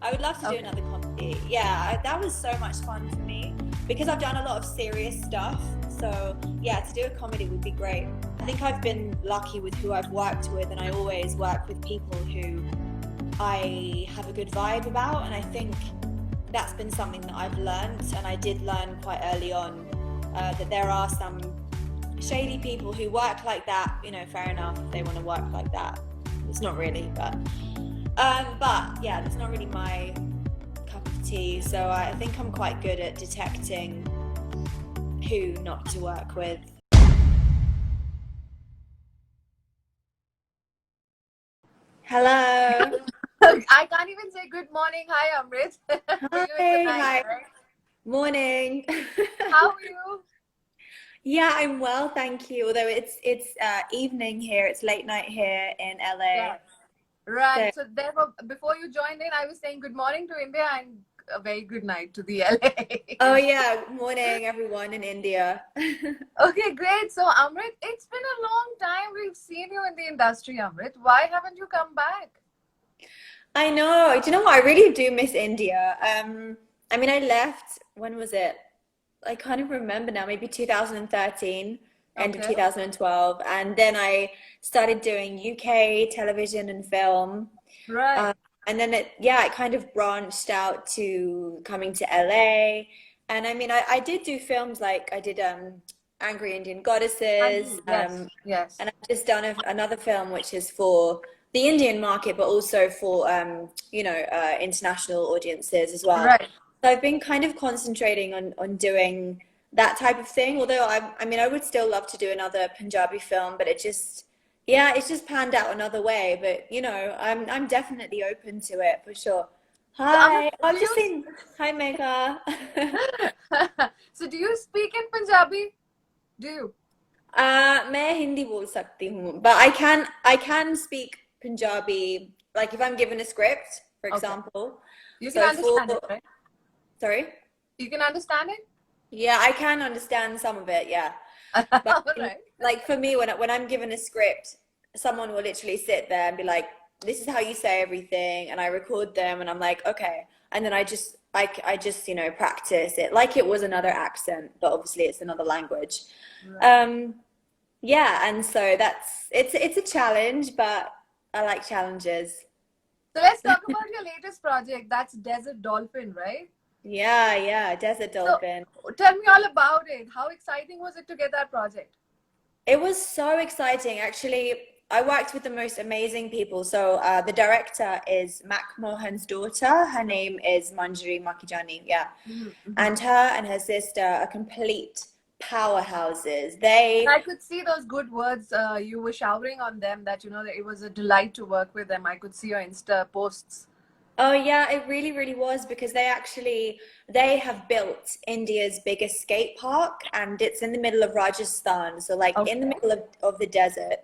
I would love to do Okay. another comedy. Yeah, that was so much fun for me because I've done a lot of serious stuff. So yeah, to do a comedy would be great. I think I've been lucky with who I've worked with, and I always work with people who I have a good vibe about, and I think that's been something that I've learned, and I did learn quite early on that there are some shady people who work like that. You know, fair enough, if they want to work like that. It's not really, but yeah, that's not really my cup of tea. So I think I'm quite good at detecting who not to work with. Hello. I can't even say good morning. Hi, Amrit. For you, it's a Hi, night, hi. right? Morning. How are you? Yeah, I'm well, thank you. Although it's evening here, it's late night here in LA. Yes. Right. So, So therefore, before you joined in, I was saying good morning to India and a very good night to the LA. oh yeah, morning everyone in India. Okay, great. So Amrit, it's been a long time we've seen you in the industry, Amrit. Why haven't you come back? I know. Do you know what? I really do miss India. I mean, I left, when was it? I can't even remember now, maybe 2013, end of Okay. 2012. And then I started doing UK television and film. Right. Uh, and then it kind of branched out to coming to LA. And I mean, I did do films like I did Angry Indian Goddesses. Yes. Yes. And I've just done another film which is for the Indian market, but also for international audiences as well. Right. So I've been kind of concentrating on doing that type of thing. Although I mean, I would still love to do another Punjabi film, but it's just panned out another way. But I'm definitely open to it for sure. So Amrit, Hi, I do was just you saying hi, Megha. so do you speak in Punjabi? Do you? मैं हिंदी बोल सकती हूँ, but I can speak Punjabi, like if I'm given a script, for Okay. example. You can So for understand it, right? sorry, You can understand it? yeah, I can understand some of it, yeah. But All right. like for me, when I'm given a script, someone will literally sit there and be like, "This is how you say everything," and I record them, and I'm like, "Okay," and then I just practice it like it was another accent, but obviously it's another language. Right. Um, yeah, and so it's a challenge, but I like challenges. So let's talk about your latest project. That's Desert Dolphin, right? Yeah, yeah, Desert So Dolphin. tell me all about it. How exciting was it to get that project? It was so exciting. Actually, I worked with the most amazing people. So the director is Mac Mohan's daughter. Her name is Manjari Makijani. Yeah. Mm-hmm. And her and her sister are complete powerhouses. They I could see those good words you were showering on them that, that it was a delight to work with them. I could see your Insta posts. Oh yeah, it really, really was because they have built India's biggest skate park, and it's in the middle of Rajasthan, so like in the Okay. middle of the desert.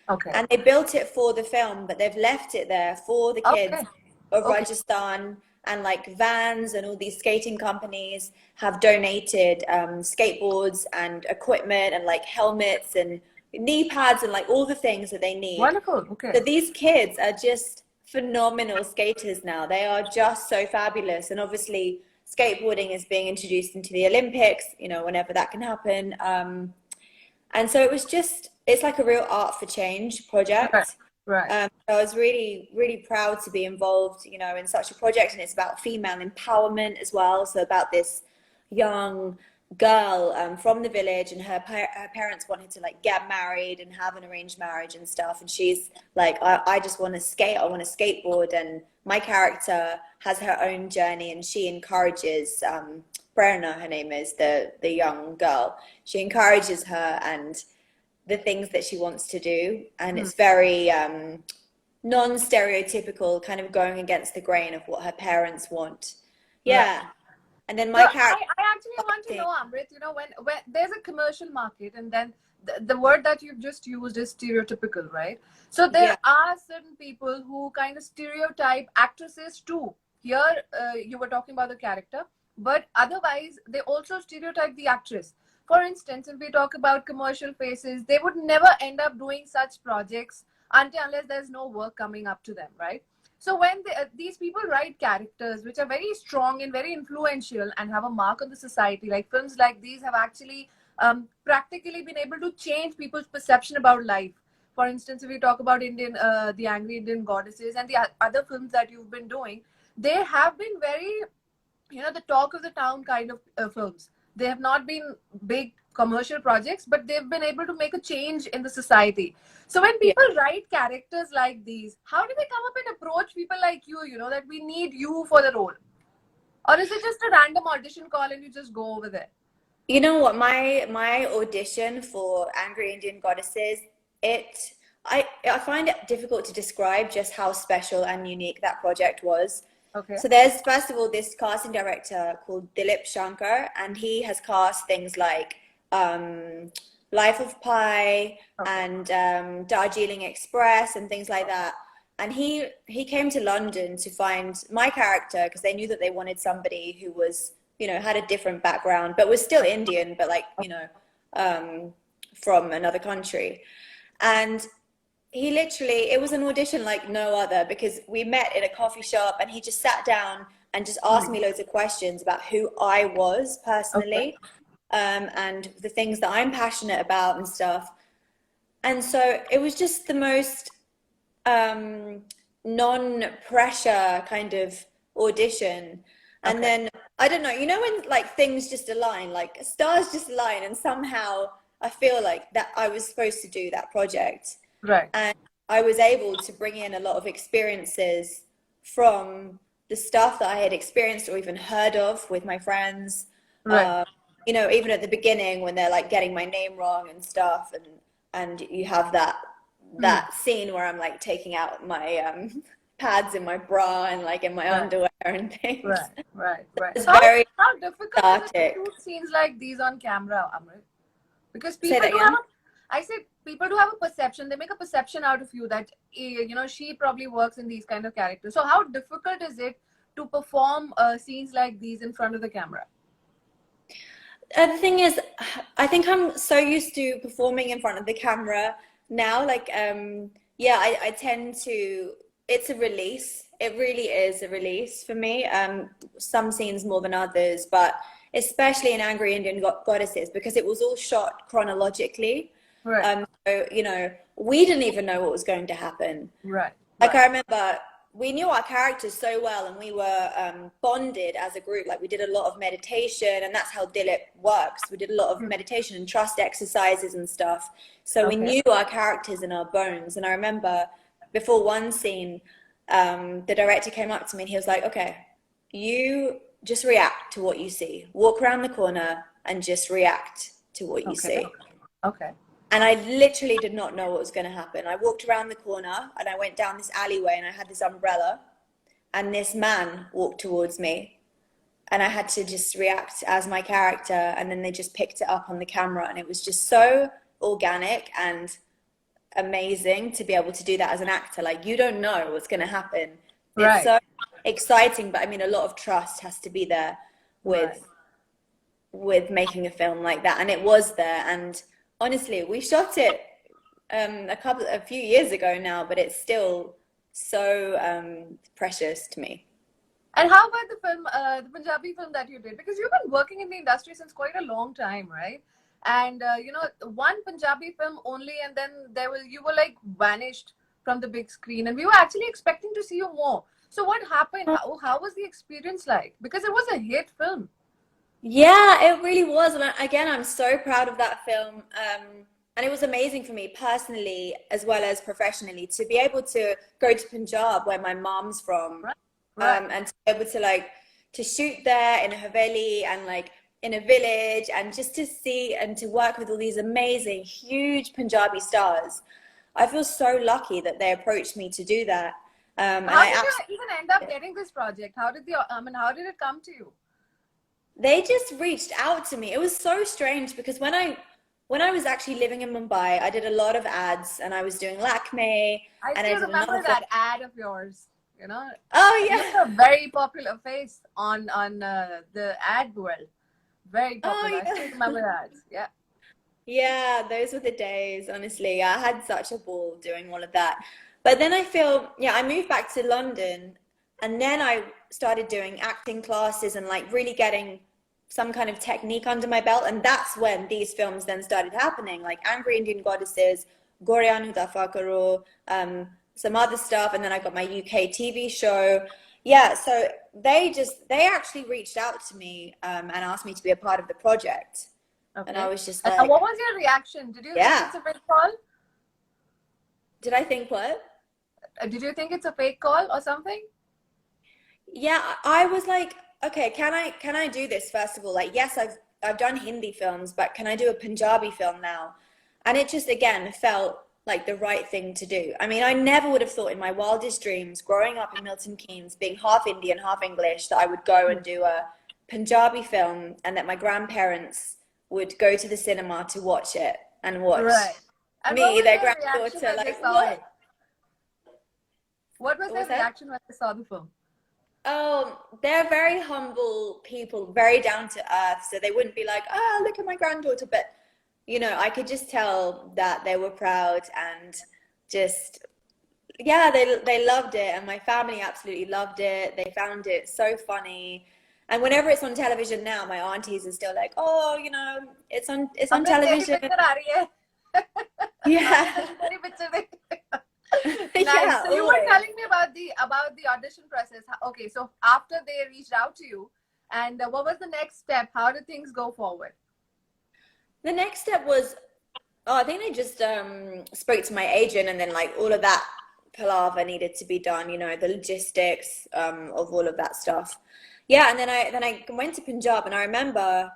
Okay. And they built it for the film, but they've left it there for the kids Okay. of Okay. Rajasthan, and like Vans and all these skating companies have donated skateboards and equipment and like helmets and knee pads and like all the things that they need. Wonderful. Okay. So these kids are just phenomenal skaters now. They are just so fabulous. And obviously, skateboarding is being introduced into the Olympics, whenever that can happen. And so it's like a real art for change Right. project. Right. So I was really, really proud to be involved, in such a project. And it's about female empowerment as well. So about this young girl from the village, and her parents wanted to like get married and have an arranged marriage and stuff. And she's like, I just want to skate. I want to skateboard. And my character has her own journey, and she encourages Prerna, her name is the young girl. She encourages her and the things that she wants to do, and Hmm. it's very non-stereotypical, kind of going against the grain of what her parents want. Right. Yeah, and then So my character. I actually want to know, Amrit, when there's a commercial market and then the word that you've just used is stereotypical, right? So there Yeah, are certain people who kind of stereotype actresses too. Here, you were talking about the character, but otherwise, they also stereotype the actress. For instance, if we talk about commercial faces, they would never end up doing such projects until unless there's no work coming up to them, right? So when these people write characters which are very strong and very influential and have a mark on the society, like films like these have actually practically been able to change people's perception about life. For instance, if we talk about the Angry Indian Goddesses and the other films that you've been doing, they have been very, the talk of the town kind of films. They have not been big commercial projects, but they've been able to make a change in the society. So when people write characters like these, how do they come up and approach people like you, that we need you for the role? Or is it just a random audition call and you just go over there? You know what? My audition for Angry Indian Goddesses, I find it difficult to describe just how special and unique that project was. Okay. So there's, first of all, this casting director called Dilip Shankar, and he has cast things like Life of Pi and Darjeeling Express and things like that. And he came to London to find my character because they knew that they wanted somebody who was, had a different background, but was still Indian, but like, from another country. And he literally, it was an audition like no other, because we met in a coffee shop and he just sat down and just asked me loads of questions about who I was personally, and the things that I'm passionate about and stuff. And so it was just the most non-pressure kind of audition. And then, I don't know, when like things just align, like stars just align, and somehow I feel like that I was supposed to do that project. Right. And I was able to bring in a lot of experiences from the stuff that I had experienced or even heard of with my friends. Right. Even at the beginning when they're like getting my name wrong and stuff, and you have that scene where I'm like taking out my pads in my bra and like in my underwear and things. Right. It's So very how difficult cathartic. is it to shoot scenes like these on camera, Amrit? Because people do have a perception. They make a perception out of you that, she probably works in these kind of characters. So how difficult is it to perform scenes like these in front of the camera? The thing is, I think I'm so used to performing in front of the camera now. Like, I tend to, it's a release. It really is a release for me. Some scenes more than others, but especially in Angry Indian Goddesses, because it was all shot chronologically. Right. So, we didn't even know what was going to happen. Right. Like, I remember we knew our characters so well, and we were bonded as a group. Like, we did a lot of meditation, and that's how Dilip works. We did a lot of meditation and trust exercises and stuff. So we knew our characters in our bones. And I remember before one scene, the director came up to me and he was like, okay, you just react to what you see. Walk around the corner and just react to what you see. Okay. And I literally did not know what was going to happen. I walked around the corner and I went down this alleyway and I had this umbrella, and this man walked towards me, and I had to just react as my character. And then they just picked it up on the camera, and it was just so organic and amazing to be able to do that as an actor. Like, you don't know what's going to happen. Right. It's so exciting, but I mean, a lot of trust has to be there with making a film like that, and it was there. And honestly, we shot it a few years ago now, but it's still so precious to me. And how about the film, the Punjabi film that you did? Because you've been working in the industry since quite a long time, right? And one Punjabi film only, and then you were like vanished from the big screen, and we were actually expecting to see you more. So what happened? How was the experience like? Because it was a hit film. Yeah, it really was. And again, I'm so proud of that film. And it was amazing for me personally, as well as professionally, to be able to go to Punjab, where my mom's from, and to be able to shoot there in a haveli and like in a village, and just to see and to work with all these amazing, huge Punjabi stars. I feel so lucky that they approached me to do that. How did you even end up getting this project? How did it come to you? They just reached out to me. It was so strange, because when I was actually living in Mumbai, I did a lot of ads, and I was doing Lakme. I still remember that ad of yours. Oh yeah, you're a very popular face on the ad world. Very popular. I still remember that. Yeah. Yeah, those were the days. Honestly, I had such a ball doing all of that. But then I feel, yeah, I moved back to London, and then I started doing acting classes and like really getting some kind of technique under my belt. And that's when these films then started happening, like Angry Indian Goddesses, Goreyan Nu Daffa Karo, some other stuff. And then I got my UK TV show. Yeah, so they actually reached out to me and asked me to be a part of the project. Okay. And I was just And like, what was your reaction? Did you think yeah. it's a fake call? Did I think what? Did you think it's a fake call or something? Yeah, I was like, okay, can I do this first of all? Like, yes, I've done Hindi films, but can I do a Punjabi film now? And it just again felt like the right thing to do. I mean, I never would have thought in my wildest dreams, growing up in Milton Keynes, being half Indian, half English, that I would go and do a Punjabi film and that my grandparents would go to the cinema to watch it and watch And me, their reaction granddaughter, when like, they saw it? What was their was that? reaction when they saw the film? Oh, they're very humble people, very down to earth. So they wouldn't be like, oh, look at my granddaughter. But, you know, I could just tell that they were proud and just, yeah, they loved it. And my family absolutely loved it. They found it so funny. And whenever it's on television now, my aunties are still like, oh, you know, it's on television. Yeah. Nice. Yeah, So you were telling me about the audition process. Okay, so after they reached out to you, and what was the next step? How did things go forward? The next step was, I think I just spoke to my agent, and then like all of that palaver needed to be done. You know, the logistics of all of that stuff. Yeah, and then I went to Punjab, and I remember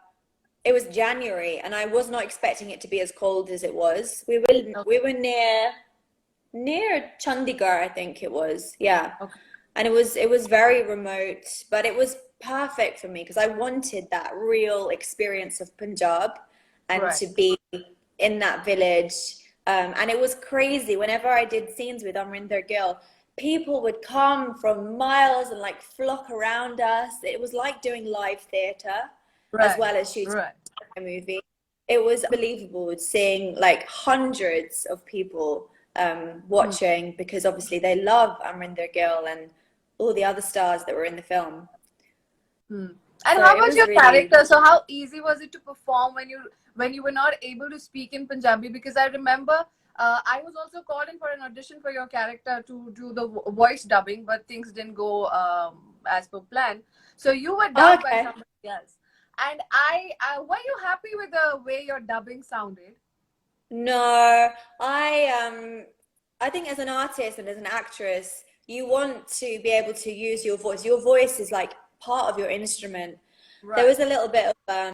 it was January, and I was not expecting it to be as cold as it was. We were near Chandigarh, I think it was. Yeah. Okay. And it was very remote, but it was perfect for me because I wanted that real experience of Punjab and to be in that village. And it was crazy. Whenever I did scenes with Amrinder Gill, people would come from miles and like flock around us. It was like doing live theater as well as shooting a movie. It was unbelievable seeing like hundreds of people watching because obviously they love Amrinder Gill and all the other stars that were in the film. And so how was your character? So how easy was it to perform when you were not able to speak in Punjabi? Because I remember I was also called in for an audition for your character to do the voice dubbing, but things didn't go as per plan. So you were dubbed by somebody else. And were you happy with the way your dubbing sounded? No, I think as an artist and as an actress, you want to be able to use your voice. Your voice is like part of your instrument. There was a little bit of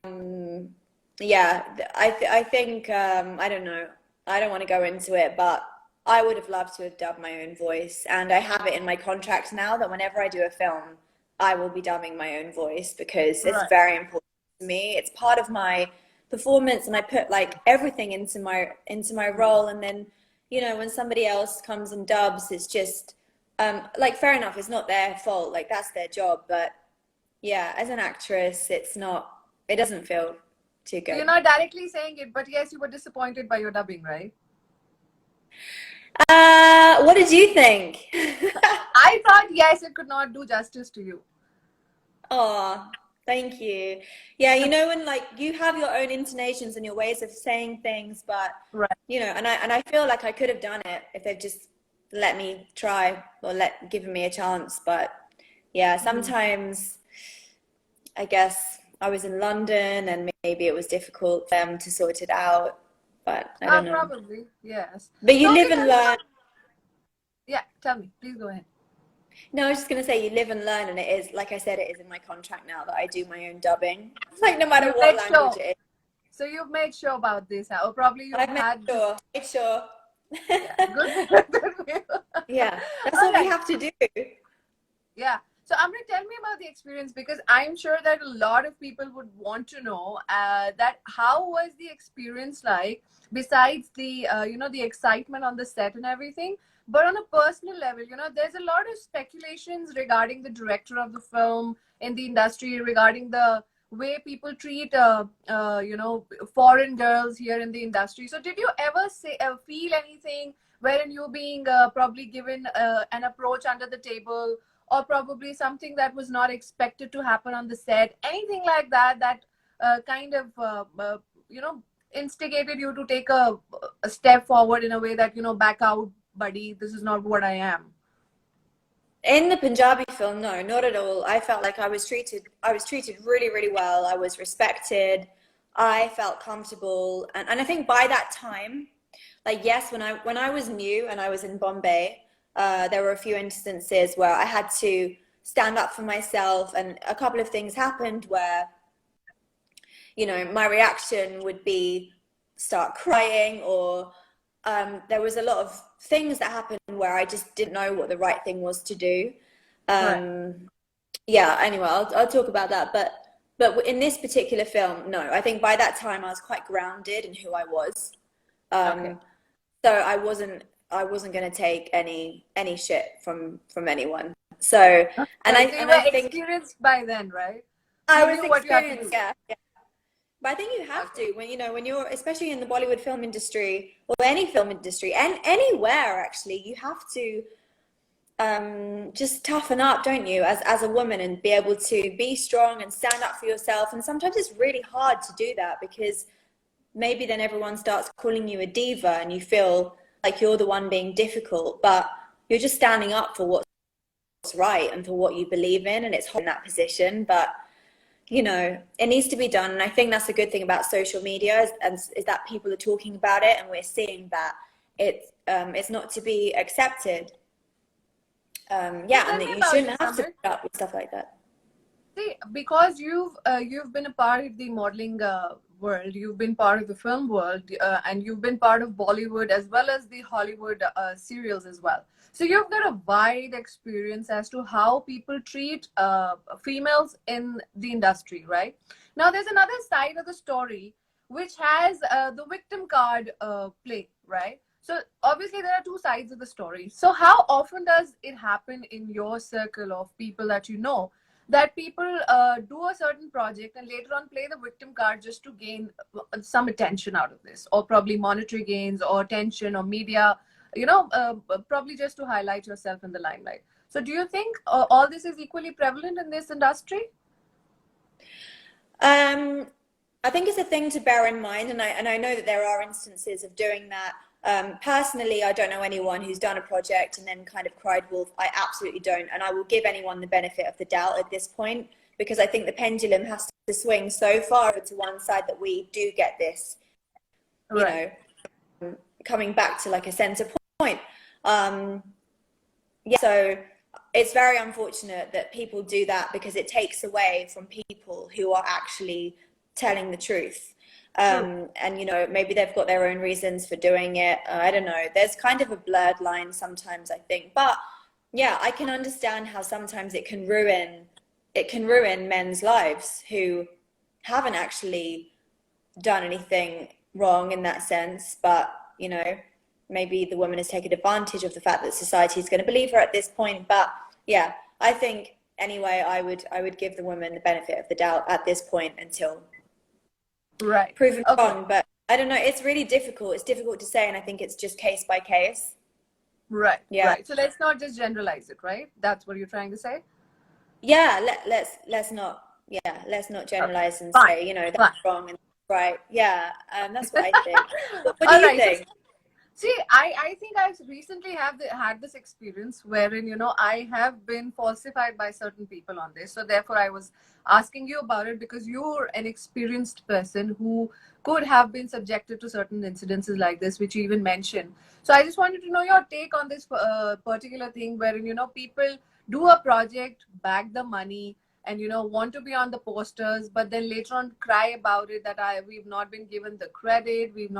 yeah, I think I don't know. I don't want to go into it, but I would have loved to have dubbed my own voice, and I have it in my contract now that whenever I do a film, I will be dubbing my own voice because it's very important to me. It's part of my performance, and I put like everything into my role. And then, you know, when somebody else comes and dubs, it's just like, fair enough, it's not their fault, like that's their job. But yeah, as an actress, it doesn't feel too good. You're not directly saying it, but yes, you were disappointed by your dubbing, right? What did you think? I thought yes, it could not do justice to you. Oh, thank you. Yeah, you know, when like you have your own intonations and your ways of saying things, but you know, and I feel like I could have done it if they've just let me try or given me a chance. But yeah, sometimes I guess I was in London and maybe it was difficult for them to sort it out. But I don't know. Probably, yes. But you live and learn. Yeah, tell me. Please go ahead. No, I was just going to say you live and learn, and it is, like I said, it is in my contract now that I do my own dubbing. It's like no matter what language it is. So you've made sure about this, or probably you've made sure. Yeah, good. Yeah, that's what we have to do. Yeah. So Amrit, tell me about the experience, because I'm sure that a lot of people would want to know that how was the experience like, besides the the excitement on the set and everything, but on a personal level, you know, there's a lot of speculations regarding the director of the film in the industry, regarding the way people treat foreign girls here in the industry. So did you ever feel anything wherein you're being probably given an approach under the table, or probably something that was not expected to happen on the set, anything like that, that kind of you know, instigated you to take a step forward in a way that, you know, back out, buddy, this is not what I am? In the Punjabi film, no, not at all. I felt like I was treated really, really well. I was respected. I felt comfortable. And I think by that time, like, yes, when I was new and I was in Bombay, there were a few instances where I had to stand up for myself, and a couple of things happened where, you know, my reaction would be start crying, or there was a lot of things that happened where I just didn't know what the right thing was to do. Right. Yeah, anyway, I'll talk about that. But in this particular film, no, I think by that time I was quite grounded in who I was. Okay. So I wasn't going to take any shit from anyone. So, and Okay, so you I were think experienced by then, right? I You was knew what you had to experienced, do. yeah. But I think you have to, when, you know, when you're, especially in the Bollywood film industry or any film industry, and anywhere actually, you have to just toughen up, don't you, as a woman, and be able to be strong and stand up for yourself. And sometimes it's really hard to do that, because maybe then everyone starts calling you a diva and you feel like you're the one being difficult, but you're just standing up for what's right and for what you believe in, and it's hard in that position. But you know, it needs to be done. And I think that's a good thing about social media, is that people are talking about it, and we're seeing that it's not to be accepted. So Yeah, tell and me that you about shouldn't this, have to Amrit. put up with stuff like that. See, because you've been a part of the modeling world, you've been part of the film world, and you've been part of Bollywood as well as the Hollywood serials as well. So you've got a wide experience as to how people treat females in the industry, right? Now, there's another side of the story which has the victim card play, right? So obviously there are two sides of the story. So how often does it happen in your circle of people that you know, that people do a certain project and later on play the victim card just to gain some attention out of this, or probably monetary gains or attention or media, you know, probably just to highlight yourself in the limelight? So do you think all this is equally prevalent in this industry? I think it's a thing to bear in mind, and I know that there are instances of doing that. Personally, I don't know anyone who's done a project and then kind of cried wolf. I absolutely don't, and I will give anyone the benefit of the doubt at this point, because I think the pendulum has to swing so far over to one side that we do get this, you Right. know, coming back to like a center point. Yeah, so it's very unfortunate that people do that, because it takes away from people who are actually telling the truth. True. And you know, maybe they've got their own reasons for doing it. I don't know. There's kind of a blurred line sometimes, I think. But yeah, I can understand how sometimes it can ruin men's lives who haven't actually done anything wrong in that sense. But you know, maybe the woman has taken advantage of the fact that society is going to believe her at this point. But yeah, I think anyway, I would give the woman the benefit of the doubt at this point until Right. proven Okay. wrong. But I don't know, it's really difficult. It's difficult to say, and I think it's just case by case. Right. Yeah. Right. So let's not just generalize it, right? That's what you're trying to say? Yeah, let's not, yeah, let's not Okay. generalize and Fine. say, you know, Fine. that's wrong and that's right. Yeah, that's what I think. What do All you right. So think? see, I think I've recently had this experience wherein, you know, I have been falsified by certain people on this. So therefore, I was asking you about it because you're an experienced person who could have been subjected to certain incidences like this, which you even mentioned. So I just wanted to know your take on this particular thing, wherein, you know, people do a project, bag the money, and, you know, want to be on the posters, but then later on cry about it that we've not been given the credit, we've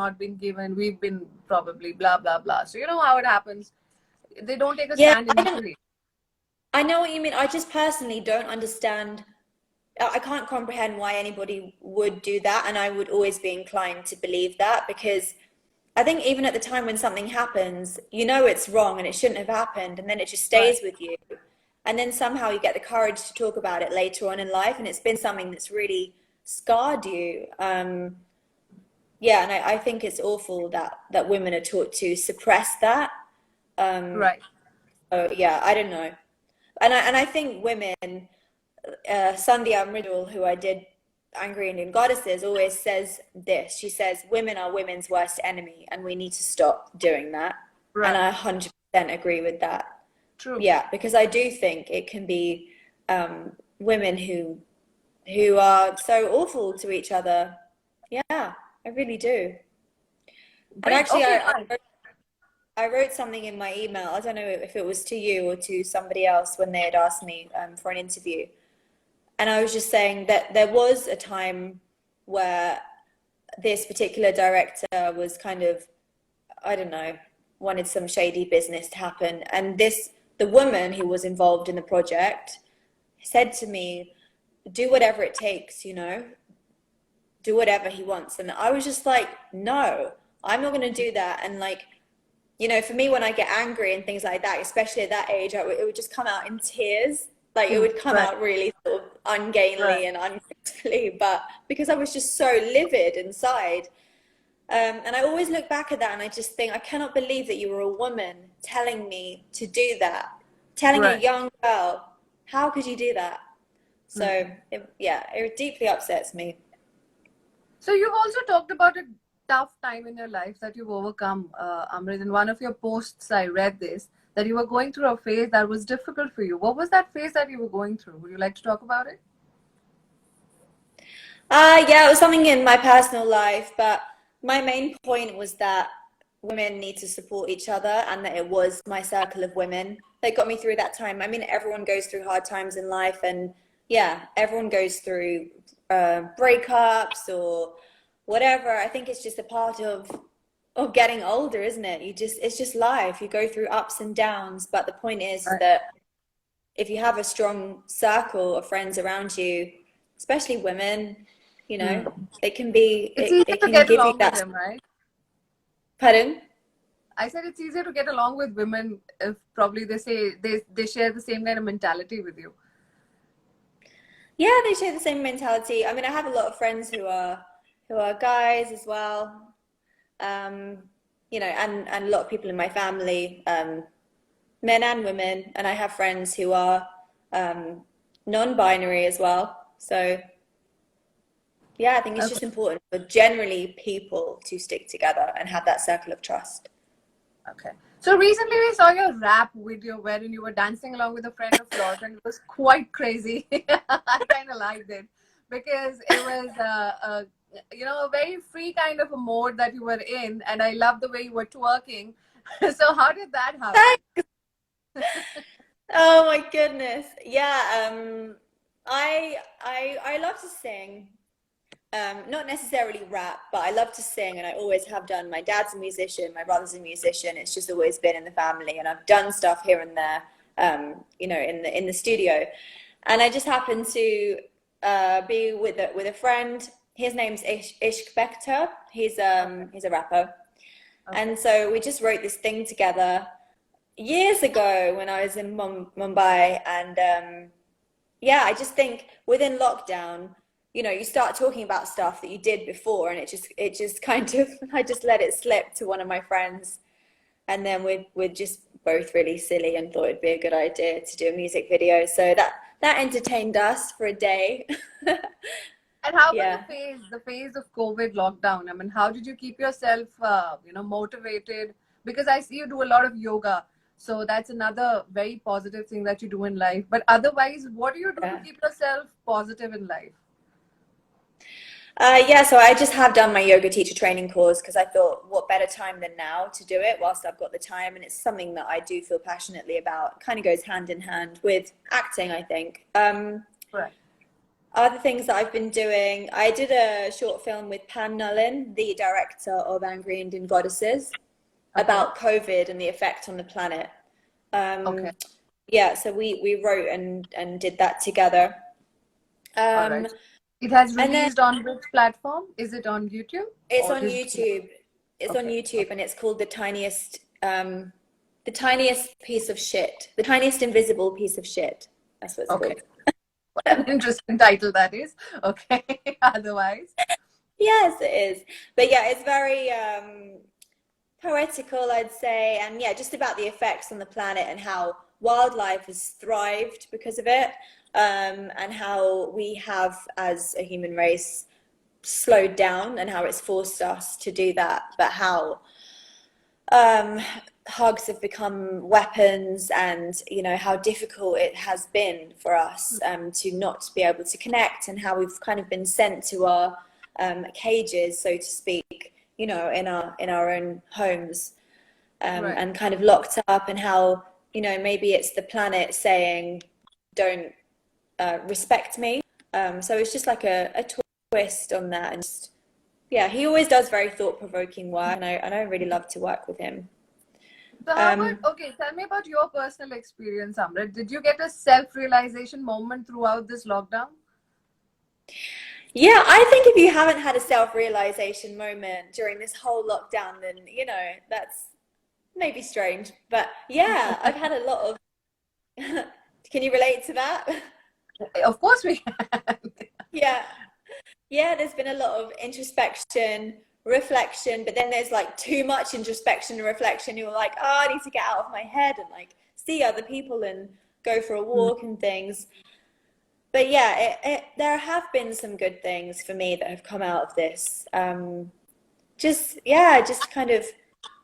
been probably blah blah blah. So you know how it happens. They don't take a Yeah, stand initially. I know what you mean. I just personally don't understand. I can't comprehend why anybody would do that, and I would always be inclined to believe that, because I think even at the time when something happens, you know it's wrong and it shouldn't have happened, and then it just Right. stays with you. And then somehow you get the courage to talk about it later on in life, and it's been something that's really scarred you. yeah, and I think it's awful that women are taught to suppress that. Right. So yeah, I don't know. And I think women, Sandhya Mridul, who I did Angry Indian Goddesses, always says this. She says, women are women's worst enemy, and we need to stop doing that. And Right. I 100% agree with that. True. Yeah, because I do think it can be women who are so awful to each other. Yeah, I really do. And Great. actually, Okay, I, fine. I I wrote something in my email. I don't know if it was to you or to somebody else when they had asked me for an interview. And I was just saying that there was a time where this particular director was kind of, I don't know, wanted some shady business to happen. And the woman who was involved in the project said to me, do whatever it takes, do whatever he wants. And I was just like, no, I'm not going to do that. And like, for me, when I get angry and things like that, especially at that age, it would just come out in tears. Like it would come Right. out really sort of Right. ungainly and ungracefully, but because I was just so livid inside. And I always look back at that and I just think, I cannot believe that you were a woman telling me to do that, telling a Right. young girl, how could you do that? Hmm. So, it deeply upsets me. So you've also talked about a tough time in your life that you've overcome, Amrit. In one of your posts, I read this, that you were going through a phase that was difficult for you. What was that phase that you were going through? Would you like to talk about it? Yeah, it was something in my personal life, but my main point was that women need to support each other and that it was my circle of women that got me through that time. I mean, everyone goes through hard times in life, and yeah, everyone goes through breakups or whatever. I think it's just a part of getting older, isn't it? It's just life. You go through ups and downs, but the point is Right. that if you have a strong circle of friends around you, especially women, Hmm. it can be It's easier it to can get give you along with that. them, right? Pardon? I said it's easier to get along with women if probably they say they share the same kind of mentality with you. Yeah, they share the same mentality. I mean, I have a lot of friends who are guys as well. Um, and a lot of people in my family, men and women, and I have friends who are non-binary as well. So yeah, I think it's Okay. just important for generally people to stick together and have that circle of trust. Okay. So recently we saw your rap video wherein you were dancing along with a friend of yours, and it was quite crazy. I kind of liked it because it was, a very free kind of a mode that you were in, and I love the way you were twerking. So how did that happen? Oh my goodness. Yeah, I love to sing. Not necessarily rap, but I love to sing and I always have done. My dad's a musician, my brother's a musician. It's just always been in the family and I've done stuff here and there, in the studio. And I just happened to be with a friend. His name's Ishq Bekter. He's Okay. he's a rapper. Okay. And so we just wrote this thing together years ago when I was in Mumbai, and yeah, I just think within lockdown, you start talking about stuff that you did before, and it just kind of I just let it slip to one of my friends, and then we're just both really silly and thought it'd be a good idea to do a music video. So that entertained us for a day. And how about Yeah. the phase of COVID lockdown? I mean, how did you keep yourself, motivated? Because I see you do a lot of yoga, so that's another very positive thing that you do in life. But otherwise, what do you do to Yeah. keep yourself positive in life? Yeah, so I just have done my yoga teacher training course because I thought, what better time than now to do it whilst I've got the time, and it's something that I do feel passionately about. It kind of goes hand in hand with acting, I think. Right. Other things that I've been doing, I did a short film with Pan Nulin, the director of Angry Indian Goddesses, Okay. about COVID and the effect on the planet. Okay. Um, yeah, so we wrote and did that together. All Um, right. It has and then released on which platform? Is it on YouTube it's or on is it? YouTube. It's on Okay. YouTube, and it's called the tiniest piece of shit, the tiniest invisible piece of shit. That's what it's Okay. called. What an interesting title that is. Okay. Otherwise. Yes, it is. But yeah, it's very poetical, I'd say, and yeah, just about the effects on the planet and how wildlife has thrived because of it, and how we have, as a human race, slowed down and how it's forced us to do that, but how um, hugs have become weapons, and you know how difficult it has been for us to not be able to connect, and how we've kind of been sent to our cages, so to speak, you know, in our own homes, Right. and kind of locked up, and how, you know, maybe it's the planet saying, don't respect me. So it's just like a twist on that, and just, yeah, he always does very thought-provoking work, and I really love to work with him. So how about, Um, okay, tell me about your personal experience, Amrit. Did you get a self-realization moment throughout this lockdown? yeah, I think if you haven't had a self-realization moment during this whole lockdown, then, you know, that's maybe strange. But yeah, I've had a lot of, can you relate to that? Of course we can. Yeah. Yeah, there's been a lot of introspection, reflection, but then there's like too much introspection and reflection. You're like, oh, I need to get out of my head and like see other people and go for a walk and things. But yeah, there have been some good things for me that have come out of this. Just, yeah, just kind of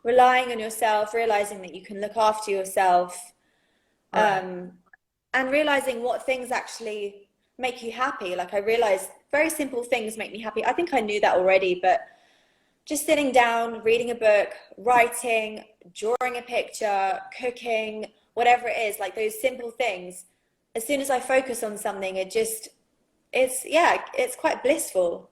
relying on yourself, realizing that you can look after yourself, Right. um, and realizing what things actually make you happy. Like I realized very simple things make me happy. I think I knew that already, but just sitting down, reading a book, writing, drawing a picture, cooking, whatever it is, like those simple things, as soon as I focus on something, yeah, it's quite blissful.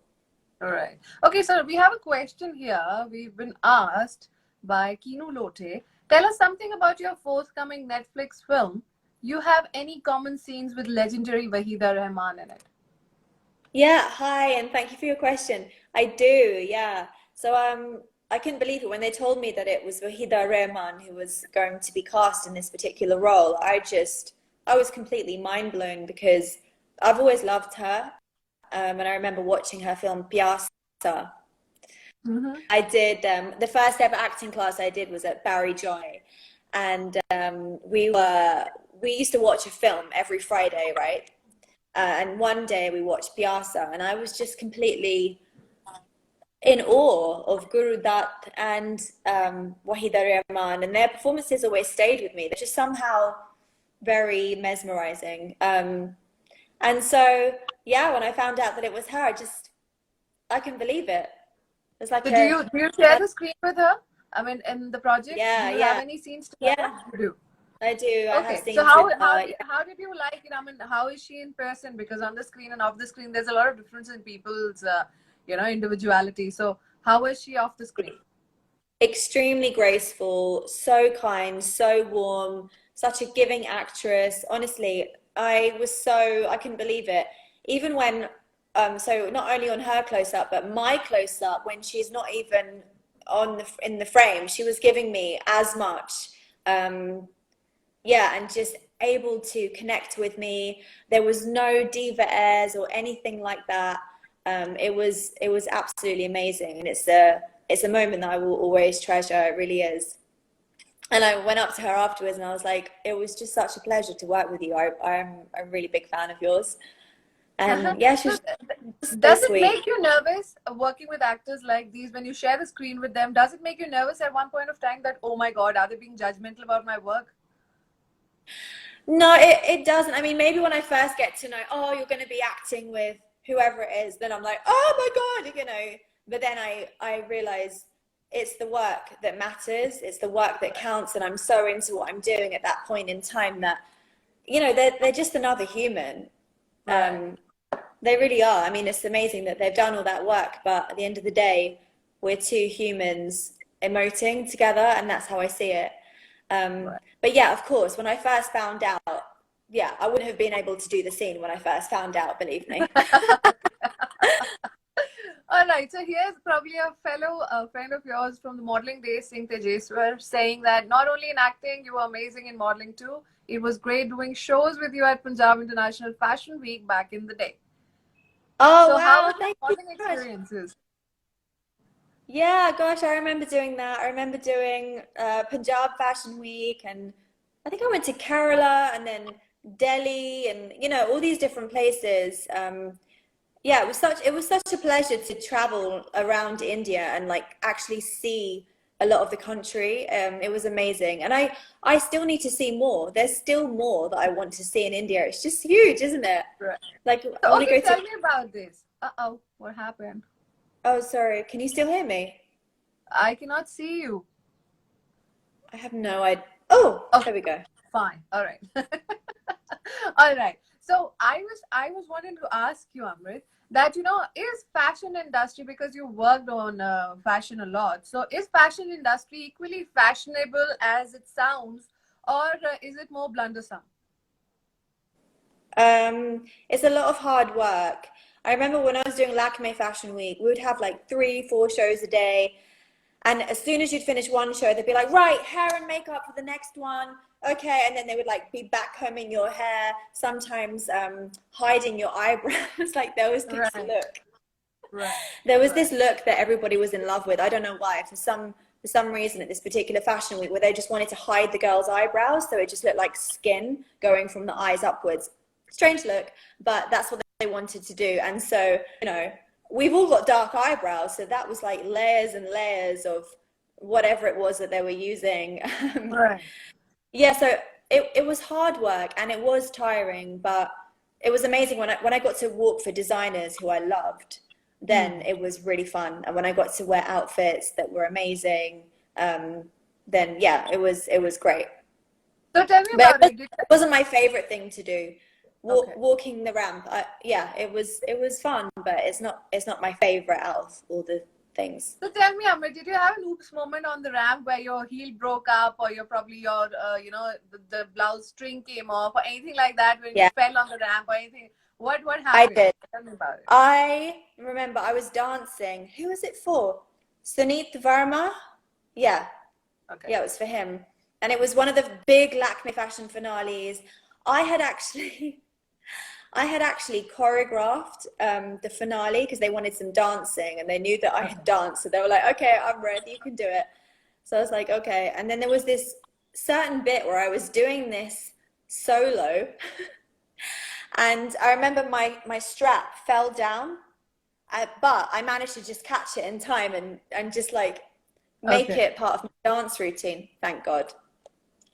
All right. Okay, so we have a question here. We've been asked by Kinu Lote. Tell us something about your forthcoming Netflix film. You have any common scenes with legendary Wahida Rahman in it? Yeah, hi, and thank you for your question. I do, yeah. So I couldn't believe it when they told me that it was Wahida Rehman who was going to be cast in this particular role. I was completely mind blown because I've always loved her, and I remember watching her film Piazza. Mm-hmm. I did the first ever acting class I did was at Barry Joy, and we used to watch a film every Friday, right? And one day we watched Piazza, and I was just completely in awe of Guru Dutt and Wahida Rehman, and their performances always stayed with me. They're just somehow very mesmerizing. And so, yeah, when I found out that it was her, I couldn't believe it. It was like So do you share the screen with her? I mean, in the project, do yeah, you have yeah, any scenes together? yeah, You do. I do. I have Okay. So scenes with her. how did you like it? I mean, how is she in person? Because on the screen and off the screen, there's a lot of difference in people's individuality. So how is she off the screen? Extremely graceful, so kind, so warm, such a giving actress. Honestly, I couldn't believe it. Even when, so not only on her close up, but my close up, when she's not even in the frame, she was giving me as much. Yeah, and just able to connect with me. There was no diva airs or anything like that. It was absolutely amazing, and it's a moment that I will always treasure. It really is. And I went up to her afterwards, and I was like, "It was just such a pleasure to work with you. I'm a really big fan of yours." Uh-huh. And yeah, she So was just so does it sweet. make you nervous working with actors like these when you share the screen with them? Does it make you nervous at one point of time that, oh my God, are they being judgmental about my work? No, it doesn't. I mean, maybe when I first get to know, oh, you're going to be acting with whoever it is, then I'm like, oh my God, you know. But then I realize it's the work that matters. It's the work that counts. And I'm so into what I'm doing at that point in time that, you know, they're just another human. Right. They really are. I mean, it's amazing that they've done all that work. But at the end of the day, we're two humans emoting together. And that's how I see it. Right. But yeah, of course, when I first found out, yeah, I wouldn't have been able to do the scene when I first found out, believe me. All right. So here's probably a fellow friend of yours from the modeling days, Singh Tejeswar, saying that not only in acting, you were amazing in modeling too. It was great doing shows with you at Punjab International Fashion Week back in the day. Oh, So how wow. were your Thank you modeling so much. experiences? Yeah, gosh, I remember doing that. I remember doing Punjab Fashion Week, and I think I went to Kerala and then Delhi, and all these different places. Yeah, it was such a pleasure to travel around India and like actually see a lot of the country. It was amazing, and I still need to see more. There's still more that I want to see in India. It's just huge, isn't it? Right. Like I So, want to okay, go to. tell me about this. Uh-oh, what happened? Oh, sorry. Can you still hear me? I cannot see you. I have no idea. Oh, Oh, there we go. fine. All right. All right. So I was wanting to ask you, Amrit, that is fashion industry, because you worked on fashion a lot. So is fashion industry equally fashionable as it sounds, or is it more blundersome? It's a lot of hard work. I remember when I was doing Lakme Fashion Week, we would have like 3, 4 shows a day. And as soon as you'd finish one show, they'd be like, right, hair and makeup for the next one. Okay. And then they would like be back combing your hair, sometimes hiding your eyebrows. Like there was this Right, look. right, There was right, this look that everybody was in love with. I don't know why. For some reason at this particular fashion week where they just wanted to hide the girls' eyebrows, so it just looked like skin going from the eyes upwards. Strange look, but that's what they wanted to do. And so, we've all got dark eyebrows, so that was like layers and layers of whatever it was that they were using. right. Yeah, so it was hard work and it was tiring, but it was amazing when I got to walk for designers who I loved. Then Hmm. it was really fun, and when I got to wear outfits that were amazing, then yeah, it was great. So tell me But about it. it wasn't my favorite thing to do. Okay. Walking the ramp, yeah, it was fun, but it's not my favorite out of all the things. So tell me, Amrit, did you have an oops moment on the ramp where your heel broke up, or the blouse string came off, or anything like that when you Yeah, fell on the ramp, or anything? What I happened? did. Tell me about it. I remember I was dancing. Who was it for? Sunit Verma? Yeah, Okay. yeah, it was for him. And it was one of the big Lakme fashion finales. I had actually, I had actually choreographed the finale because they wanted some dancing and they knew that I Okay. had danced. So they were like, okay, I'm ready, you can do it. So I was like, okay. And then there was this certain bit where I was doing this solo, and I remember my strap fell down, but I managed to just catch it in time and just like make Okay. it part of my dance routine. Thank God.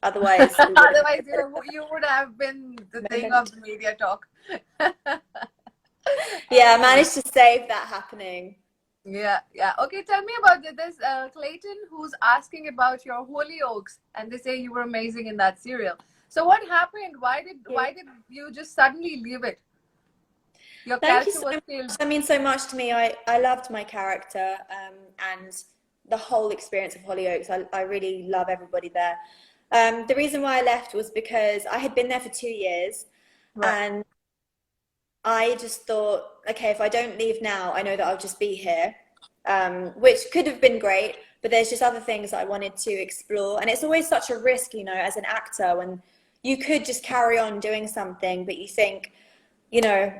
Otherwise, we would Otherwise, you would have been the thing have. of the media talk. Yeah, I Anyway. managed to save that happening. Yeah, yeah. Okay, tell me about this. There's Clayton who's asking about your Hollyoaks, and they say you were amazing in that serial. So what happened? Why did you just suddenly leave it? Your Thank you character so was much. killed. That means so much to me. I loved my character, and the whole experience of Hollyoaks. I really love everybody there. The reason why I left was because I had been there for 2 years, Right. and I just thought, okay, if I don't leave now, I know that I'll just be here, which could have been great, but there's just other things I wanted to explore. And it's always such a risk, as an actor, when you could just carry on doing something, but you think, you know,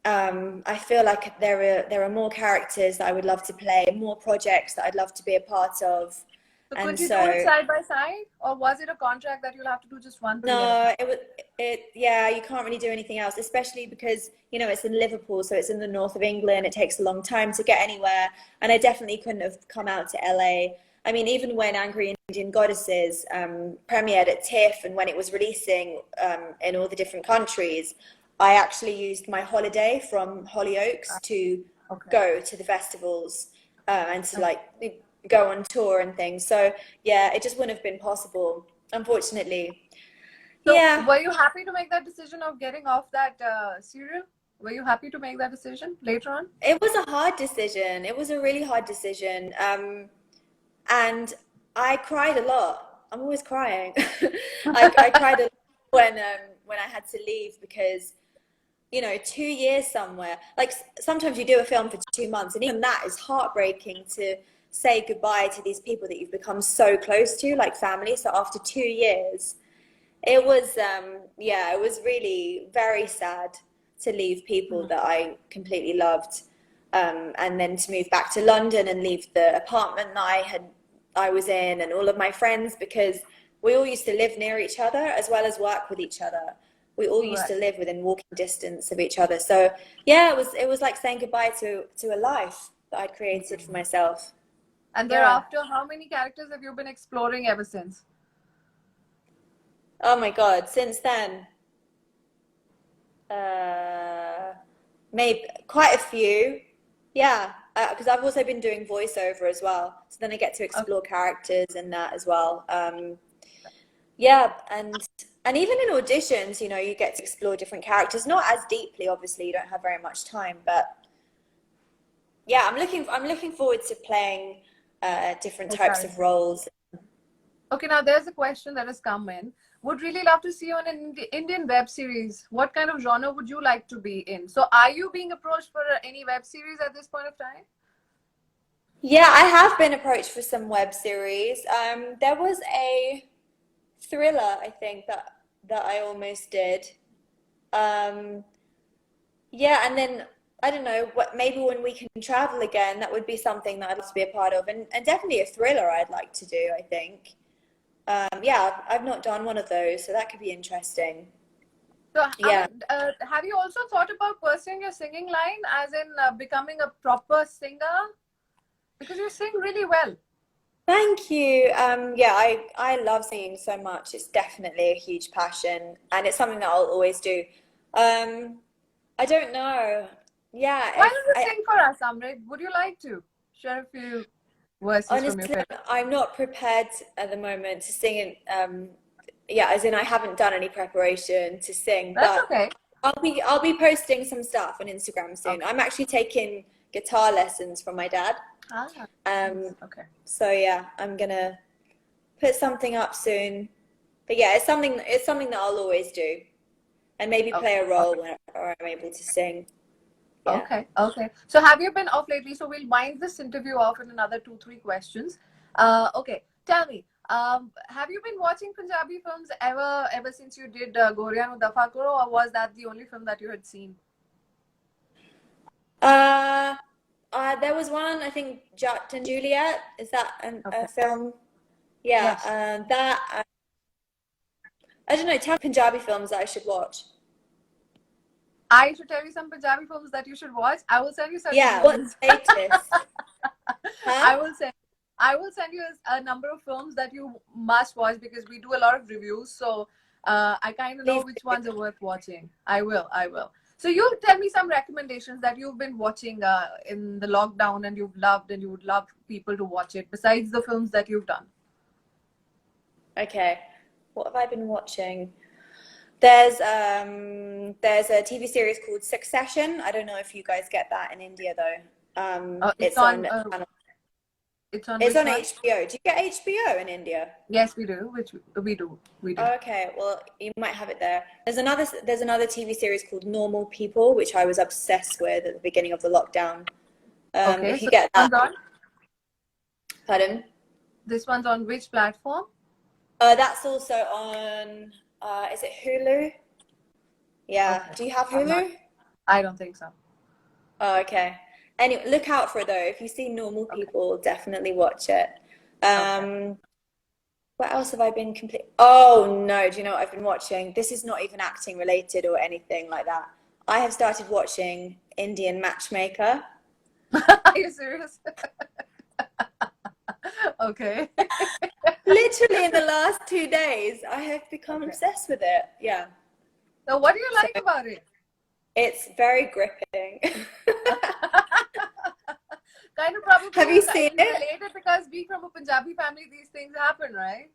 I feel like there are more characters that I would love to play, more projects that I'd love to be a part of. So And could you do it so side by side, or was it a contract that you'll have to do just one thing at a no, time? yeah, you can't really do anything else, especially because, it's in Liverpool, so it's in the north of England. It takes a long time to get anywhere, and I definitely couldn't have come out to LA. I mean, even when Angry Indian Goddesses premiered at TIFF and when it was releasing in all the different countries, I actually used my holiday from Hollyoaks to Okay. go to the festivals and to Okay. like go on tour and things. So yeah, it just wouldn't have been possible, unfortunately. So Yeah, were you happy to make that decision of getting off that serial? Were you happy to make that decision later on? it was a hard decision. It was a really hard decision. And I cried a lot. I'm always crying. I cried a lot when I had to leave because, 2 years somewhere. Like sometimes you do a film for 2 months, and even that is heartbreaking to say goodbye to these people that you've become so close to, like family. So after 2 years, it was it was really very sad to leave people that I completely loved. and then to move back to London and leave the apartment that I was in and all of my friends, because we all used to live near each other as well as work with each other. We all used to live within walking distance of each other. So yeah, it was like saying goodbye to a life that I'd created for myself. And thereafter, how many characters have you been exploring ever since? Oh my God, since then, maybe quite a few. Yeah, because I've also been doing voiceover as well. So then I get to explore characters and that as well. Yeah, and even in auditions, you know, you get to explore different characters, not as deeply, obviously, you don't have very much time, but yeah, I'm looking forward to playing different types of roles. Okay, now there's a question that has come in. Would really love to see you on an Indian web series. What kind of genre would you like to be in? So are you being approached for any web series at this point of time? Yeah, I have been approached for some web series. There was a thriller, I think, that I almost did. Yeah, and then I don't know, maybe when we can travel again, that would be something that I'd like to be a part of, and definitely a thriller I'd like to do, I think. Yeah, I've not done one of those, so that could be interesting. So Yeah. have you also thought about pursuing your singing line, as in becoming a proper singer? Because you sing really well. Thank you. Yeah, I love singing so much. It's definitely a huge passion, and it's something that I'll always do. I don't know. Yeah. Why don't you sing for us, Amrit? Would you like to share a few verses from your Honestly, favorite? I'm not prepared at the moment to sing. Yeah, as in I haven't done any preparation to sing. That's But okay. I'll be posting some stuff on Instagram soon. Okay. I'm actually taking guitar lessons from my dad. Okay. So yeah, I'm gonna put something up soon. But yeah, it's something that I'll always do, and maybe play a role where I'm able to sing. Yeah. Okay. So have you been off lately? So we'll wind this interview off in another 2-3 questions. Okay. Tell me, have you been watching Punjabi films ever since you did Goreyan Nu Daffa Karo, or was that the only film that you had seen? There was one, I think, Jat and Juliet. Is that a film? Yeah. Yes. That. I don't know. Tell me Punjabi films that I should watch. I should tell you some Punjabi films that you should watch. I will send you some. Yeah. What's latest? Huh? I will send you a number of films that you must watch, because we do a lot of reviews. So I kind of know which ones are worth watching. I will. So you tell me some recommendations that you've been watching in the lockdown and you've loved, and you would love people to watch it besides the films that you've done. Okay. What have I been watching? There's a TV series called Succession. I don't know if you guys get that in India though. It's on HBO. Do you get HBO in India? Yes, we do. We do. Oh, okay, well, you might have it there. There's another TV series called Normal People, which I was obsessed with at the beginning of the lockdown. If you get that. Pardon? This one's on which platform? That's also on. Is it Hulu? Yeah. Okay. Do you have Hulu? I don't think so. Oh, okay. Anyway, look out for it though. If you see Normal People, definitely watch it. What else have I been Oh no, do you know what I've been watching? This is not even acting related or anything like that. I have started watching Indian Matchmaker. Are you serious? Okay. Literally in the last 2 days, I have become obsessed with it. Yeah. So what do you like about it? It's very gripping. Kind of probably. Have you seen it? Related, because being from a Punjabi family, these things happen, right?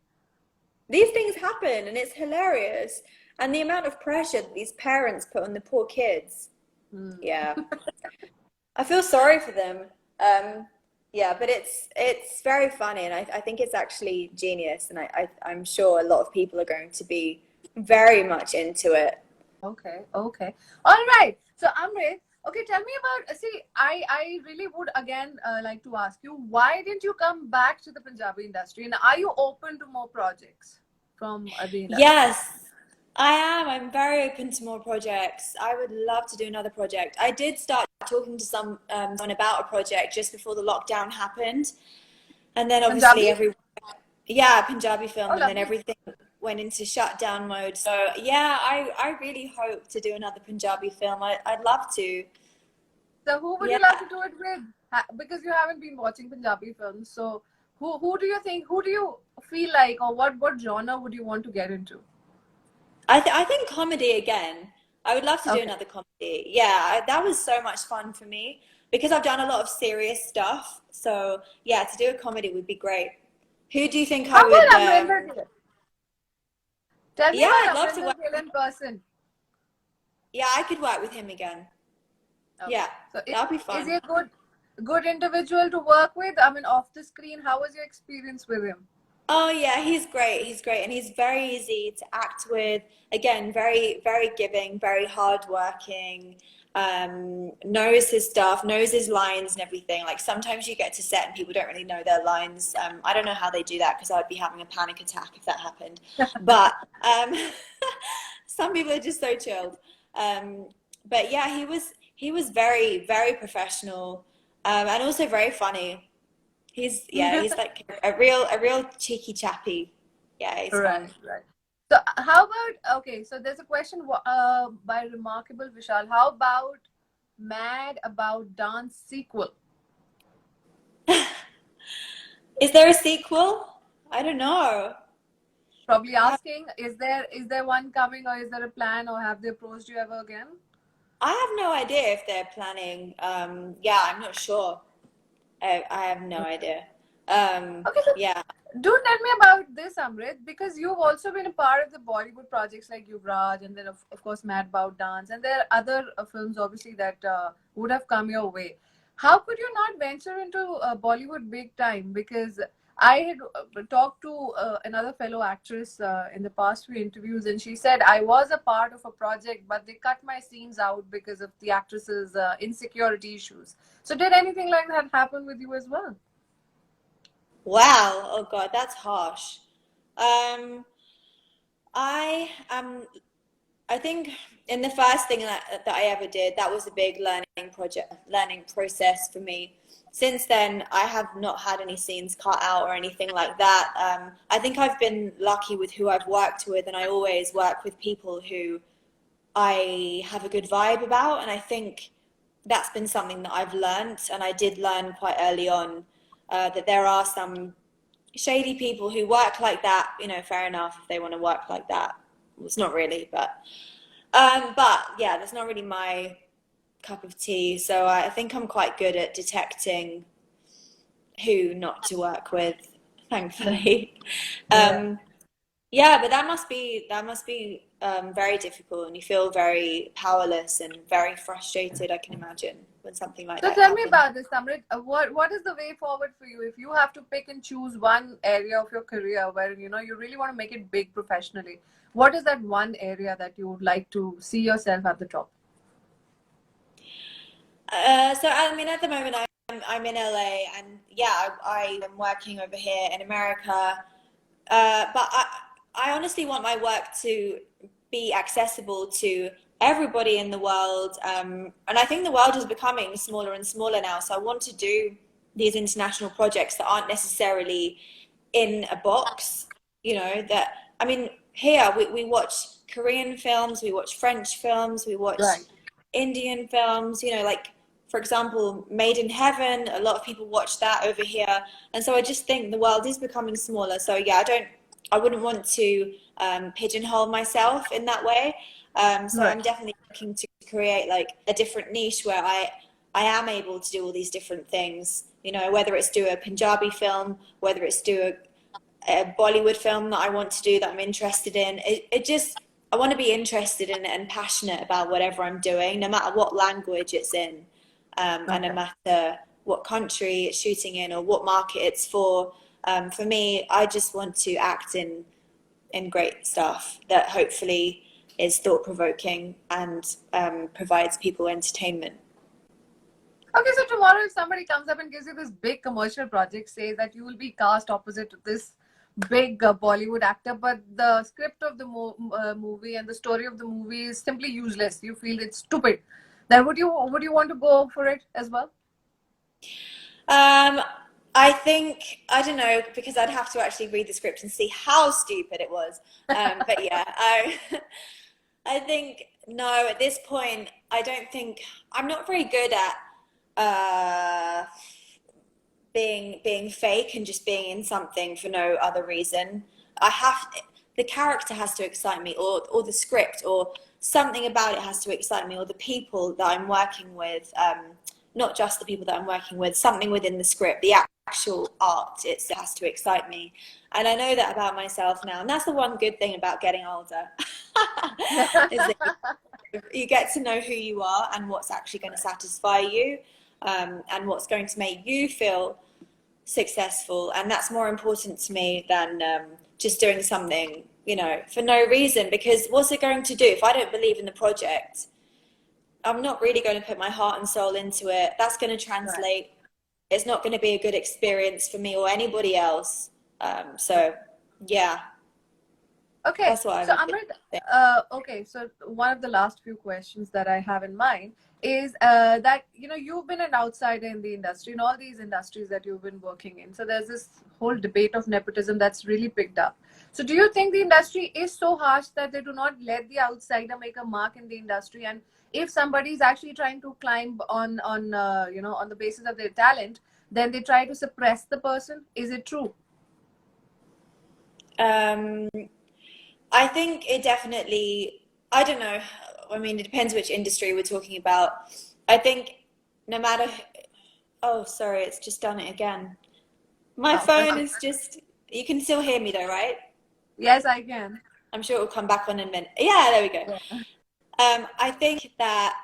These things happen, and it's hilarious. And the amount of pressure that these parents put on the poor kids. Yeah. I feel sorry for them. Yeah, but it's very funny, and I think it's actually genius, and I'm sure a lot of people are going to be very much into it. Okay. All right. So Amrit, okay, tell me about. See, I really would again like to ask you, why didn't you come back to the Punjabi industry, and are you open to more projects from the industry? I am. I'm very open to more projects. I would love to do another project. I did start talking to someone about a project just before the lockdown happened, and then obviously Punjabi? every yeah, Punjabi Oh, film, and then lovely. everything went into shutdown mode. So yeah, I really hope to do another Punjabi film. I'd love to. So who would Yeah. you love to do it with? Because you haven't been watching Punjabi films, so who do you think? Who do you feel like, or what genre would you want to get into? I think comedy again. I would love to do Okay. another comedy. Yeah, that was so much fun for me because I've done a lot of serious stuff. So yeah, to do a comedy would be great. Who do you think I How would? about Amrinder Gill? Tell me Yeah, I'd about love to Amrinder work. Gill in person. Yeah, I could work with him again. Okay. Yeah, So that'd be is he fun. a good individual to work with? I mean, off the screen, how was your experience with him? Oh yeah, he's great. He's great, and he's very easy to act with. Again, very very giving, very hardworking. Knows his stuff, knows his lines and everything. Like sometimes you get to set and people don't really know their lines. I don't know how they do that because I'd be having a panic attack if that happened. But some people are just so chilled. But yeah, he was very very professional, and also very funny. He's like a real cheeky chappy. Yeah, he's Right, fun. right. So how about, okay, so there's a question by Remarkable Vishal. How about Mad About Dance sequel? Is there a sequel? I don't know. Probably I have, asking, is there one coming, or is there a plan, or have they approached you ever again? I have no idea if they're planning. Yeah, I'm not sure. I have no idea. Okay, so Yeah. do tell me about this, Amrit, because you've also been a part of the Bollywood projects like Yuvraj, and then of course Mad About Dance, and there are other films obviously that would have come your way. How could you not venture into Bollywood big time? Because I had talked to another fellow actress in the past few interviews, and she said, I was a part of a project, but they cut my scenes out because of the actress's insecurity issues. So did anything like that happen with you as well? Wow. Oh God, that's harsh. Um, I I think in the first thing that I ever did, that was a big learning process for me. Since then, I have not had any scenes cut out or anything like that. I think I've been lucky with who I've worked with, and I always work with people who I have a good vibe about. And I think that's been something that I've learnt, and I did learn quite early on that there are some shady people who work like that. Fair enough if they want to work like that. Well, it's not really, but yeah, that's not really my cup of tea. So I think I'm quite good at detecting who not to work with, thankfully. Yeah. Um, yeah, but that must be very difficult, and you feel very powerless and very frustrated. I can imagine when something like So that tell me happens. about this, Samrit. What is the way forward for you if you have to pick and choose one area of your career where you really want to make it big professionally? What is that one area that you would like to see yourself at the top? So I mean, at the moment, I'm in LA, and yeah, I am working over here in America. But I honestly want my work to be accessible to everybody in the world. And I think the world is becoming smaller and smaller now. So I want to do these international projects that aren't necessarily in a box, that, I mean, here we watch Korean films, we watch French films, we watch Right. Indian films, like, for example, Made in Heaven, a lot of people watch that over here. And so I just think the world is becoming smaller. So yeah, I wouldn't want to pigeonhole myself in that way. So Right. I'm definitely looking to create like a different niche where I am able to do all these different things, whether it's do a Punjabi film, whether it's do a Bollywood film that I want to do that I'm interested in. It just, I want to be interested in it and passionate about whatever I'm doing, no matter what language it's in, and no Okay. matter what country it's shooting in or what market it's for. For me, I just want to act in great stuff that hopefully is thought provoking and provides people entertainment. Okay, so tomorrow if somebody comes up and gives you this big commercial project, says that you will be cast opposite to this big Bollywood actor, but the script of the movie and the story of the movie is simply useless. You feel it's stupid. Then would you want to go for it as well? I think, I don't know, because I'd have to actually read the script and see how stupid it was. But yeah, I think, no, at this point, I don't think, I'm not very good at being fake and just being in something for no other reason. The character has to excite me, or the script, or something about it has to excite me, or the people that I'm working with, not just the people that I'm working with, something within the script, the actual art, it has to excite me. And I know that about myself now, and that's the one good thing about getting older, is that you get to know who you are and what's actually going to satisfy you, and what's going to make you feel successful. And that's more important to me than just doing something, for no reason. Because what's it going to do if I don't believe in the project? I'm not really going to put my heart and soul into it. That's going to translate. Right. It's not going to be a good experience for me or anybody else. So, yeah. Okay. That's what so Amrit, okay. So one of the last few questions that I have in mind is that you've been an outsider in the industry, in all these industries that you've been working in. So there's this whole debate of nepotism that's really picked up. So do you think the industry is so harsh that they do not let the outsider make a mark in the industry? And if somebody is actually trying to climb on the basis of their talent, then they try to suppress the person? Is it true? I think it definitely, I don't know. I mean, it depends which industry we're talking about. I think no matter, oh, sorry, it's just done it again. My phone is just, you can still hear me though, right? Yes, I can. I'm sure it will come back on in a minute. Yeah, there we go. Yeah. I think that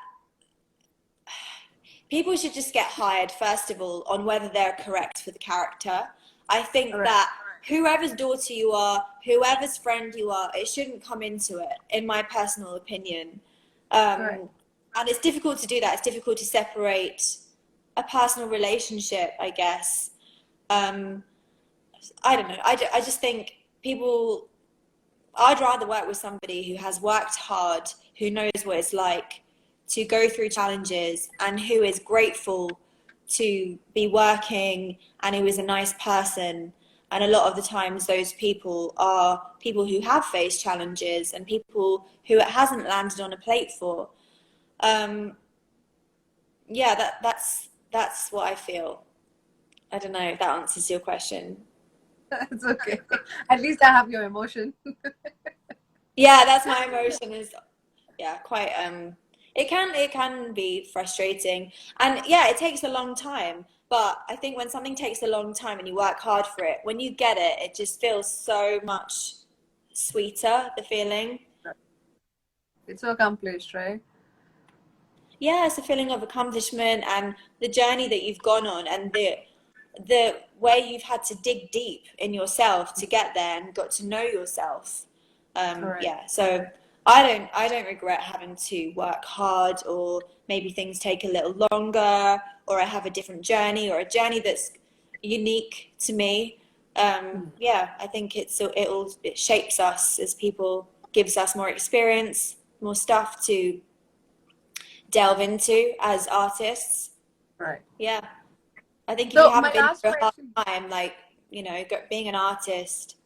people should just get hired, first of all, on whether they're correct for the character. I think that whoever's daughter you are, whoever's friend you are, it shouldn't come into it, in my personal opinion. And it's difficult to do that. It's difficult to separate a personal relationship, I guess. I don't know. I just think I'd rather work with somebody who has worked hard, who knows what it's like to go through challenges, and who is grateful to be working, and who is a nice person. And a lot of the times those people are people who have faced challenges and people who it hasn't landed on a plate for. Yeah, that's what I feel. I don't know if that answers your question. It's okay. At least I have your emotion. Yeah, that's my emotion. Is quite it can be frustrating, and yeah, it takes a long time. But I think when something takes a long time and you work hard for it, when you get it, it just feels so much sweeter, the feeling. It's so accomplished, right? Yeah, it's a feeling of accomplishment, and the journey that you've gone on, and the way you've had to dig deep in yourself to get there and got to know yourself. Yeah, so I don't regret having to work hard, or maybe things take a little longer, or I have a different journey, or a journey that's unique to me. Yeah, I think it shapes us as people, gives us more experience, more stuff to delve into as artists. Right. Yeah. I think if you haven't been through a hard time, like, being an artist,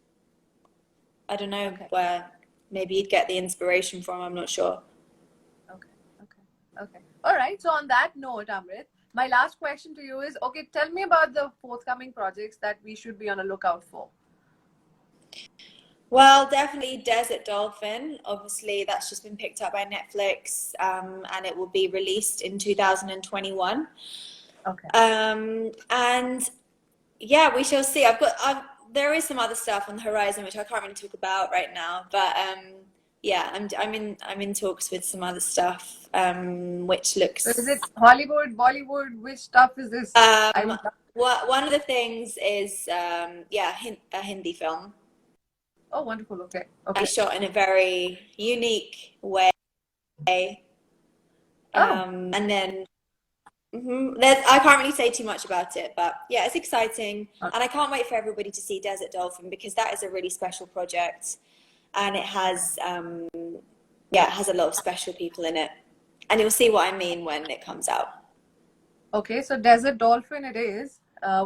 I don't know where maybe you'd get the inspiration from. I'm not sure. Okay. All right. So on that note, Amrit, my last question to you is, okay, tell me about the forthcoming projects that we should be on a lookout for. Well, definitely Desert Dolphin. Obviously, that's just been picked up by Netflix, and it will be released in 2021. Okay. And yeah, we shall see. There is some other stuff on the horizon which I can't really talk about right now, but yeah, I'm in talks with some other stuff, which looks. So is it Hollywood, Bollywood? Which stuff is this? One of the things is a Hindi film. Oh, wonderful. Okay. Shot in a very unique way. And then I can't really say too much about it, but yeah, it's exciting, and I can't wait for everybody to see Desert Dolphin because that is a really special project, and it has it has a lot of special people in it, and you'll see what I mean when it comes out. Okay, so Desert Dolphin it is.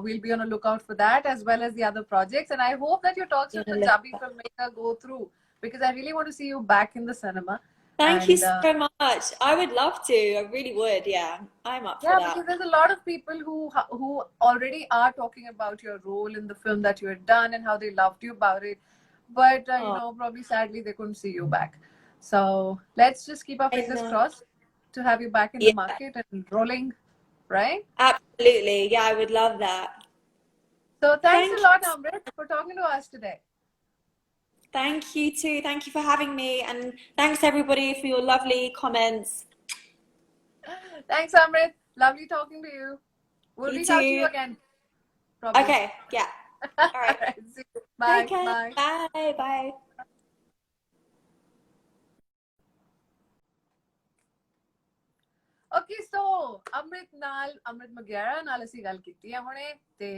We'll be on a lookout for that as well as the other projects. And I hope that your talks with Punjabi filmmaker go through because I really want to see you back in the cinema. Thank you so much. I would love to. I really would. Yeah, I'm up for that. Yeah, because there's a lot of people who already are talking about your role in the film that you had done and how they loved you about it. But, you know, probably sadly they couldn't see you back. So let's just keep our fingers crossed to have you back in the market and rolling. Right? Absolutely. Yeah, I would love that. So thanks a lot, Amrit, for talking to us today. Thank you too. Thank you for having me. And thanks everybody for your lovely comments. Thanks, Amrit. Lovely talking to you. We'll reach out to you again. Probably. Okay. Yeah. All right. See you. Bye. Bye. Bye. Bye. Okay, so Amrit Maghera ਨਾਲ ਅਸੀਂ ਗੱਲ ਕੀਤੀ ਹੈ ਹੁਣੇ ਤੇ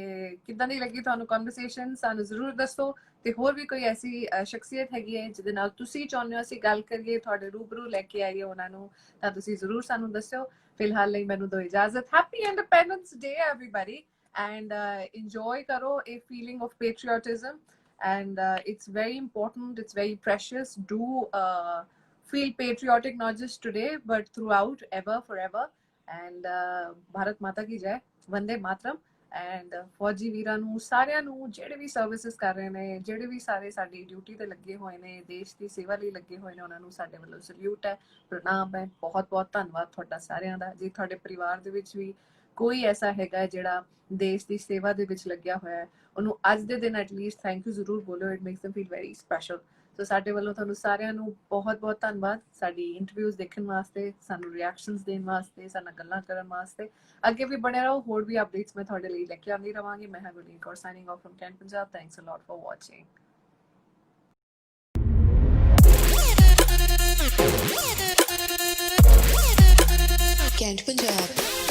ਕਿੱਦਾਂ ਦੀ ਲੱਗੀ ਤੁਹਾਨੂੰ ਕਨਵਰਸੇਸ਼ਨ ਸਾਨੂੰ ਜ਼ਰੂਰ ਦੱਸੋ ਤੇ ਹੋਰ ਵੀ ਕੋਈ ਐਸੀ ਸ਼ਖਸੀਅਤ ਹੈਗੀ ਹੈ ਜਿਹਦੇ ਨਾਲ ਤੁਸੀਂ ਚਾਹੁੰਦੇ ਹੋ ਅਸੀਂ ਗੱਲ ਕਰੀਏ ਤੁਹਾਡੇ ਰੂਬਰੂ ਲੈ ਕੇ ਆਈਏ ਉਹਨਾਂ ਨੂੰ ਤਾਂ ਤੁਸੀਂ ਜ਼ਰੂਰ ਸਾਨੂੰ ਦੱਸਿਓ ਫਿਲਹਾਲ ਲਈ ਮੈਨੂੰ ਦਿਓ ਇਜਾਜ਼ਤ happy independence day everybody and enjoy ਕਰੋ a feeling of patriotism and it's very important, it's very precious. Do feel patriotic not just today but throughout, ever, forever. And Bharat Mata ki jai, Vande Mataram. And ਫੌਜੀ ਵੀਰਾਂ ਨੂੰ ਸਾਰਿਆਂ ਨੂੰ ਜਿਹੜੇ ਵੀ services ਕਰ ਰਹੇ ਨੇ ਜਿਹੜੇ ਵੀ ਸਾਰੇ ਸਾਡੀ ਡਿਊਟੀ ਤੇ ਲੱਗੇ ਹੋਏ ਨੇ ਦੇਸ਼ ਦੀ ਸੇਵਾ ਲਈ ਲੱਗੇ ਹੋਏ ਨੇ ਉਹਨਾਂ ਨੂੰ ਸਾਡੇ ਵੱਲੋਂ ਸਲੂਟ ਹੈ ਪ੍ਰਣਾਮ ਹੈ ਬਹੁਤ ਬਹੁਤ ਧੰਨਵਾਦ ਤੁਹਾਡਾ ਸਾਰਿਆਂ ਦਾ ਜੇ ਤੁਹਾਡੇ ਪਰਿਵਾਰ ਦੇ ਵਿੱਚ ਵੀ ਕੋਈ ਐਸਾ ਹੈਗਾ ਜਿਹੜਾ ਦੇਸ਼ ਦੀ ਸੇਵਾ ਦੇ ਵਿੱਚ ਲੱਗਿਆ ਹੋਇਆ ਹੈ ਉਹਨੂੰ ਅੱਜ ਦੇ ਦਿਨ ਐਟਲੀਸਟ ਥੈਂਕ ਯੂ ਜ਼ਰੂਰ ਬੋਲੋ it makes them feel very special. ਸੋ ਸਾਡੇ ਵੱਲੋਂ ਤੁਹਾਨੂੰ ਸਾਰਿਆਂ ਨੂੰ ਬਹੁਤ ਬਹੁਤ ਧੰਨਵਾਦ ਸਾਡੀ ਇੰਟਰਵਿਊਜ਼ ਦੇਖਣ ਵਾਸਤੇ ਸਾਨੂੰ ਰਿਐਕਸ਼ਨਸ ਦੇਣ ਵਾਸਤੇ ਸਾਡੇ ਨਾਲ ਗੱਲਾਂ ਕਰਨ ਵਾਸਤੇ ਅੱਗੇ ਵੀ ਬਣੇ ਰਹੋ ਹੋਰ ਵੀ ਅਪਡੇਟਸ ਮੈਂ ਤੁਹਾਡੇ ਲਈ ਲੈ ਕੇ ਆਉਂਦੀ ਰਵਾਂਗੀ ਮੈਂ ਹਾਂ Gurleen Kaur signing off from Ghaint Punjab thanks a lot for watching Ghaintpunjab.